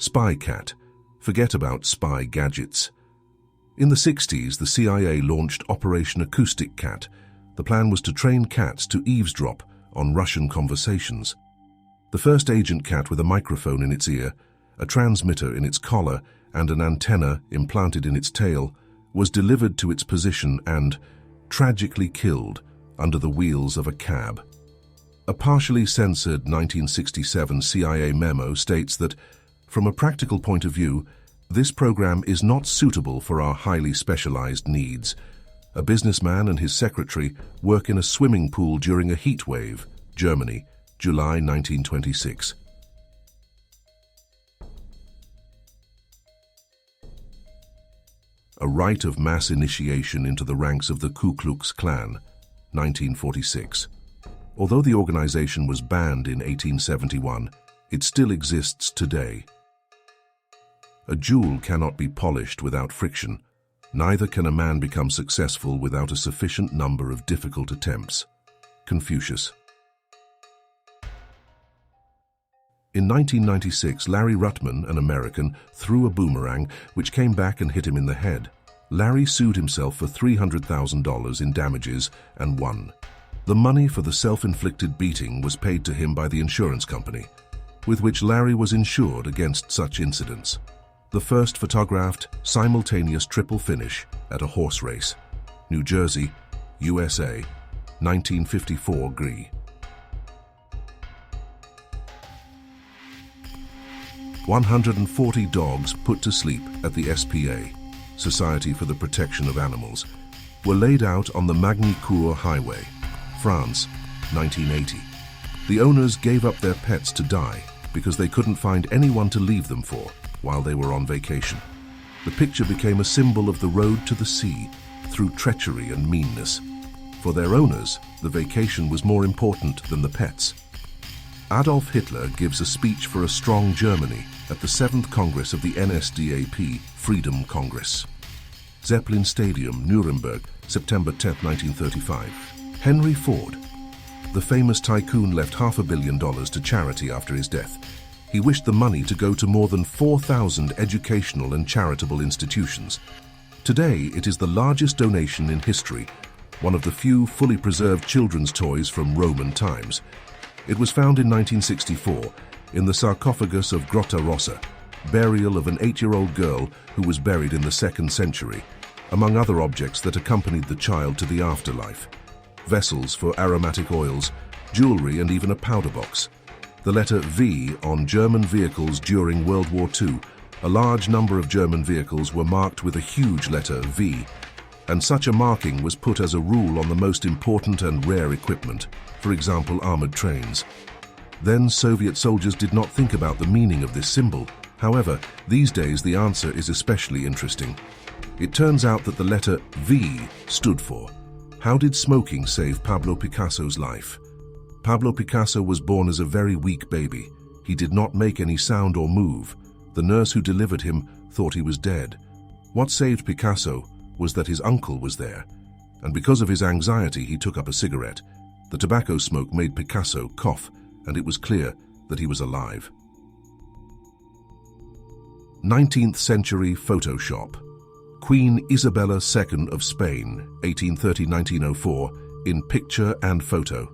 Spy cat. Forget about spy gadgets. In the 60s, the CIA launched Operation Acoustic Cat. The plan was to train cats to eavesdrop on Russian conversations. The first agent cat with a microphone in its ear, a transmitter in its collar, and an antenna implanted in its tail was delivered to its position and tragically killed under the wheels of a cab. A partially censored 1967 CIA memo states that, from a practical point of view, this program is not suitable for our highly specialized needs. A businessman and his secretary work in a swimming pool during a heat wave, Germany, July 1926. A rite of mass initiation into the ranks of the Ku Klux Klan, 1946. Although the organization was banned in 1871, it still exists today. A jewel cannot be polished without friction. Neither can a man become successful without a sufficient number of difficult attempts. Confucius. In 1996, Larry Ruttman, an American, threw a boomerang which came back and hit him in the head. Larry sued himself for $300,000 in damages and won. The money for the self-inflicted beating was paid to him by the insurance company, with which Larry was insured against such incidents. The first photographed simultaneous triple finish at a horse race. New Jersey, USA, 1954 Gris. 140 dogs put to sleep at the SPA, Society for the Protection of Animals, were laid out on the Magny-Cours Highway, France, 1980. The owners gave up their pets to die because they couldn't find anyone to leave them for while they were on vacation. The picture became a symbol of the road to the sea through treachery and meanness. For their owners, the vacation was more important than the pets. Adolf Hitler gives a speech for a strong Germany at the 7th Congress of the NSDAP Freedom Congress. Zeppelin Stadium, Nuremberg, September 10, 1935. Henry Ford. The famous tycoon left $500 million to charity after his death. He wished the money to go to more than 4,000 educational and charitable institutions. Today, it is the largest donation in history, one of the few fully preserved children's toys from Roman times. It was found in 1964 in the sarcophagus of Grotta Rossa, burial of an 8-year-old girl who was buried in the 2nd century, among other objects that accompanied the child to the afterlife. Vessels for aromatic oils, jewelry, and even a powder box. The letter V on German vehicles during World War II. A large number of German vehicles were marked with a huge letter V, and such a marking was put as a rule on the most important and rare equipment, for example, armored trains. Then Soviet soldiers did not think about the meaning of this symbol. However, these days the answer is especially interesting. It turns out that the letter V stood for: how did smoking save Pablo Picasso's life? Pablo Picasso was born as a very weak baby. He did not make any sound or move. The nurse who delivered him thought he was dead. What saved Picasso was that his uncle was there, and because of his anxiety he took up a cigarette. The tobacco smoke made Picasso cough, and it was clear that he was alive. 19th century Photoshop. Queen Isabella II of Spain, 1830-1904, in picture and photo.